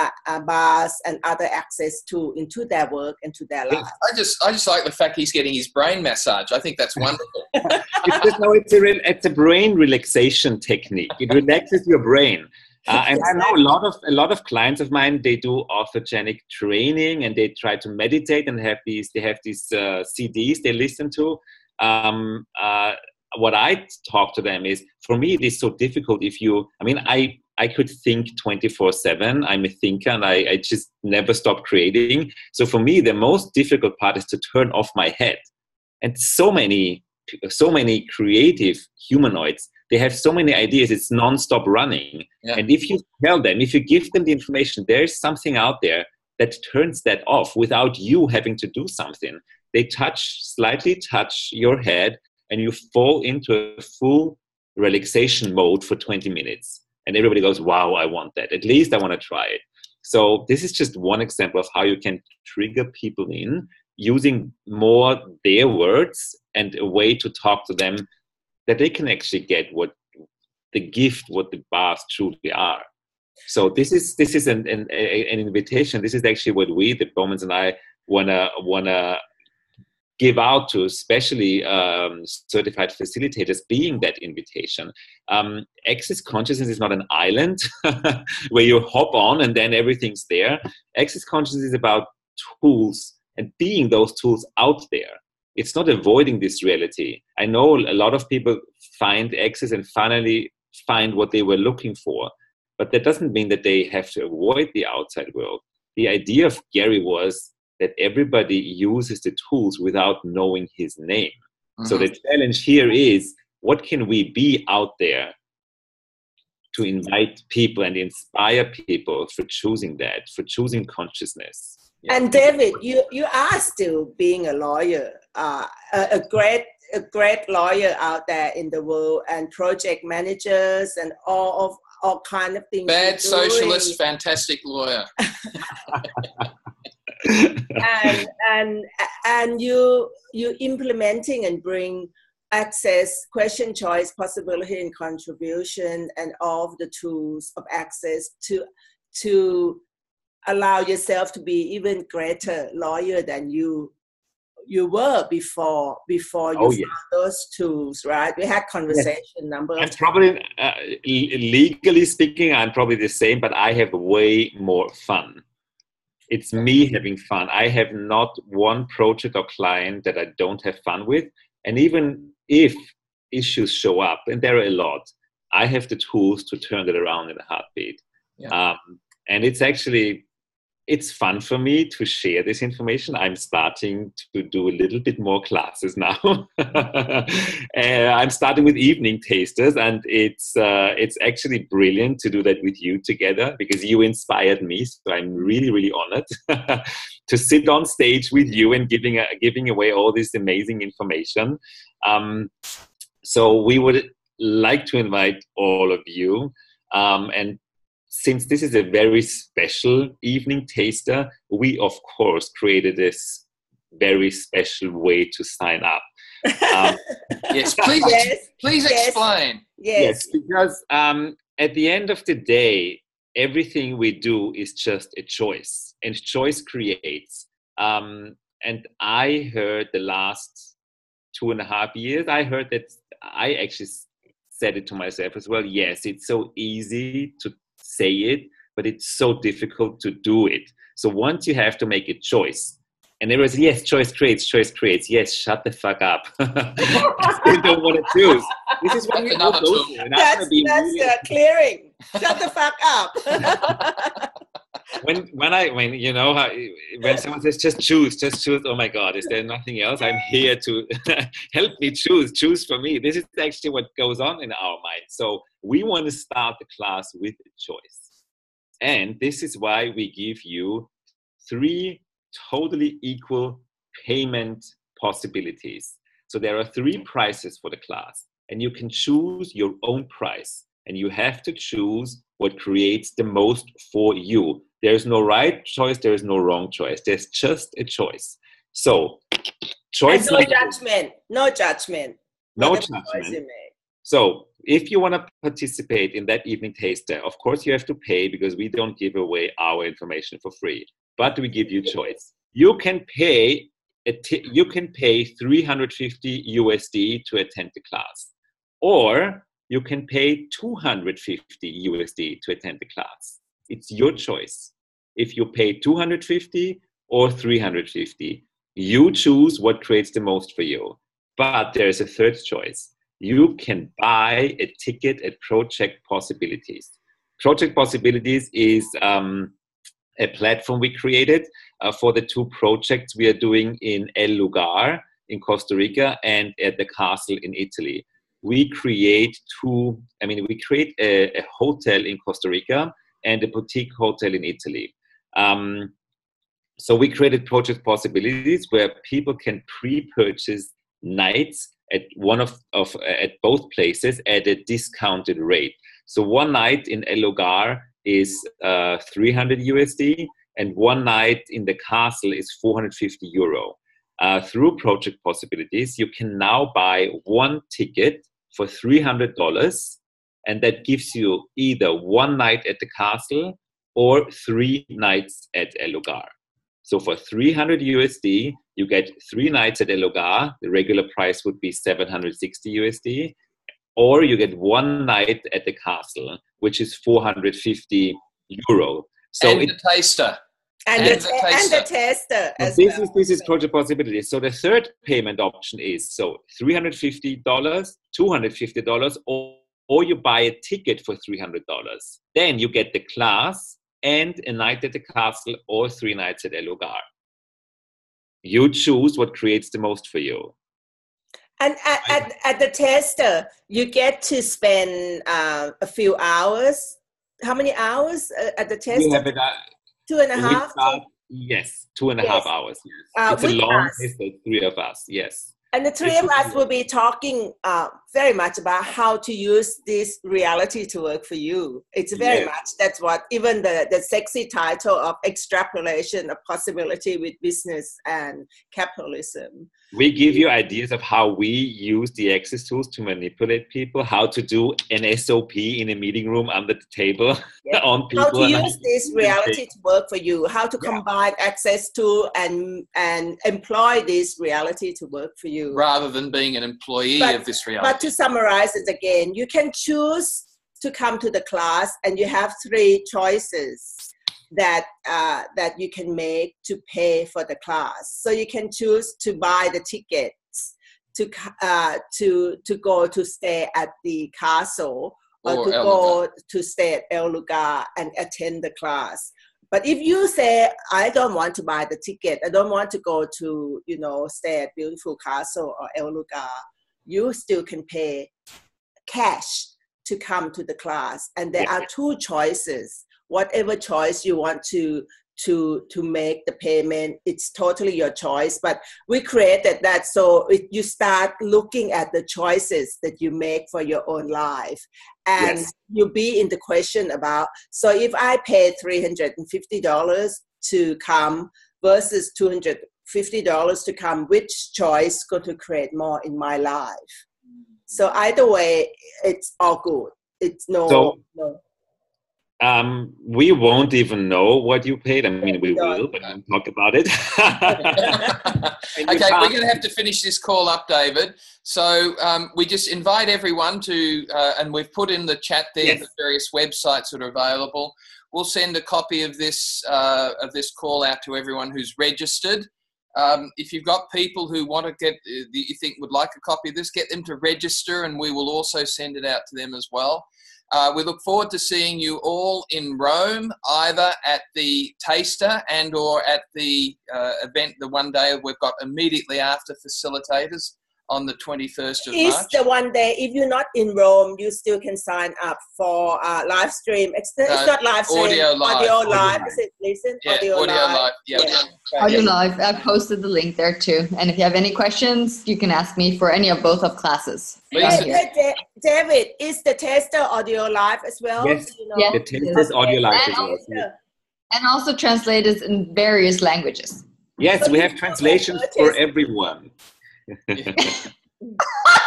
bars and other access to into their work and to their life. I just like the fact he's getting his brain massage. I think that's wonderful. It's a brain relaxation technique. It relaxes your brain. And I know a lot of clients of mine, they do autogenic training and they try to meditate and have these CDs they listen to. What I talk to them is, for me, it is so difficult I could think 24/7. I'm a thinker and I just never stop creating. So for me, the most difficult part is to turn off my head. And so many creative humanoids, they have so many ideas, it's non-stop running. Yeah. And if you give them the information, there's something out there that turns that off without you having to do something. They slightly touch your head and you fall into a full relaxation mode for 20 minutes. And everybody goes, wow, I want that. At least I want to try it. So this is just one example of how you can trigger people in using more their words and a way to talk to them that they can actually get what the bars truly are. So this is an invitation. This is actually what we, the Bowmans and I, wanna give out to, especially certified facilitators, being that invitation. Access consciousness is not an island where you hop on and then everything's there. Access consciousness is about tools and being those tools out there. It's not avoiding this reality. I know a lot of people find access and finally find what they were looking for, but that doesn't mean that they have to avoid the outside world. The idea of Gary was that everybody uses the tools without knowing his name. Mm-hmm. So the challenge here is, what can we be out there to invite people and inspire people for choosing that, for choosing consciousness? Yeah. And David, you are still being a lawyer, a great lawyer out there in the world, and project managers and all kind of things. Bad socialist, fantastic lawyer. and you implementing and bring access, question, choice, possibility, and contribution, and all of the tools of access to allow yourself to be even greater lawyer than you were before you found those tools, right? We had conversation number of times. Probably legally speaking, I'm probably the same, but I have way more fun. It's me having fun. I have not one project or client that I don't have fun with. And even if issues show up, and there are a lot, I have the tools to turn it around in a heartbeat. Yeah. And it's fun for me to share this information. I'm starting to do a little bit more classes now. I'm starting with evening tasters, and it's actually brilliant to do that with you together, because you inspired me. So I'm really, really honored to sit on stage with you and giving away all this amazing information. So we would like to invite all of you, and since this is a very special evening taster, we, of course, created this very special way to sign up. Yes, please explain. Yes, because at the end of the day, everything we do is just a choice, and choice creates. And I heard the last 2.5 years, I heard that I actually said it to myself as well. Yes, it's so easy to say it, but it's so difficult to do it. So once you have to make a choice, and there was, yes, choice creates. Yes, shut the fuck up. You don't want to choose. This is what we all go through. That's clearing. Shut the fuck up. when you know when someone says just choose, oh my God, is there nothing else? I'm here to help me choose for me. This is actually what goes on in our mind. So we want to start the class with a choice, and this is why we give you 3 totally equal payment possibilities. So there are 3 prices for the class, and you can choose your own price, and you have to choose what creates the most for you. There's no right choice, there is no wrong choice. There's just a choice. So, choice. And no judgment. No judgment. So, if you want to participate in that evening taster, of course you have to pay, because we don't give away our information for free. But we give you choice. You can pay $350 USD to attend the class, or you can pay $250 USD to attend the class. It's your choice. If you pay $250 or $350, you choose what creates the most for you. But there's a third choice. You can buy a ticket at Project Possibilities. Project Possibilities is a platform we created for the 2 projects we are doing in El Lugar in Costa Rica and at the Castle in Italy. We create a hotel in Costa Rica and a boutique hotel in Italy. So we created Project Possibilities, where people can pre-purchase nights at at both places at a discounted rate. So one night in El Lugar is 300 USD, and one night in the Castle is 450 euro. Through Project Possibilities, you can now buy 1 ticket for $300, and that gives you either 1 night at the Castle or 3 nights at El Lugar. So for 300 USD, you get 3 nights at El Lugar. The regular price would be 760 USD. Or you get 1 night at the Castle, which is 450 euro. So and the taster. And the taster as well. This is Project Possibilities. So the third payment option is $350, $250, or you buy a ticket for $300. Then you get the class and a night at the Castle or 3 nights at El Lugar. You choose what creates the most for you. And at the taster, you get to spend a few hours. How many hours at the taster? We have it, 2.5? Yes, 2.5 hours. Yes. It's a long visit, 3 of us, yes. And the 3 of us will be talking very much about how to use this reality to work for you. It's very much, that's what, even the sexy title of Extrapolation of Possibility with Business and Capitalism. We give you ideas of how we use the Access tools to manipulate people, how to do an SOP in a meeting room under the table on people. How to use this reality to work for you, how to combine Access tool and employ this reality to work for you. Rather than being an employee of this reality. But to summarize it again, you can choose to come to the class, and you have 3 choices that you can make to pay for the class. So you can choose to buy the tickets to go to stay at the Castle, or to go to stay at El Lugar and attend the class. But if you say, I don't want to buy the ticket, I don't want to go to, stay at beautiful Castle or El Lugar, you still can pay cash to come to the class. And there are 2 choices. Whatever choice you want to make the payment, it's totally your choice. But we created that so you start looking at the choices that you make for your own life. And you'll be in the question about, so if I pay $350 to come versus $250 to come, which choice is going to create more in my life? So either way, it's all good. It's no. We won't even know what you paid. I mean, we will, but we'll talk about it. Okay, we're going to have to finish this call up, David. So we just invite everyone to, and we've put in the chat there the various websites that are available. We'll send a copy of this call out to everyone who's registered. If you've got people who want to get, you think would like a copy of this, get them to register, and we will also send it out to them as well. We look forward to seeing you all in Rome, either at the taster and or at the event, the one day we've got immediately after facilitators on the 21st of March. It's the one day. If you're not in Rome, you still can sign up for live stream. It's not live stream. Audio live. Audio live. Is it listen? Yeah, audio live. Yeah. Audio live. I've posted the link there too. And if you have any questions, you can ask me for any of both of classes. David, is the taster audio live as well? Yes, Yes. the taster is audio live as well. And also translated in various languages. Yes, we have translations for everyone.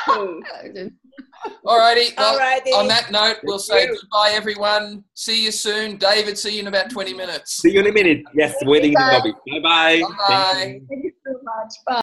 Alrighty. Well, on that note, we'll say goodbye, everyone. See you soon. David, see you in about 20 minutes. See you in a minute. Yes, waiting in the lobby. Bye-bye. Bye-bye. Thank you so much. Bye.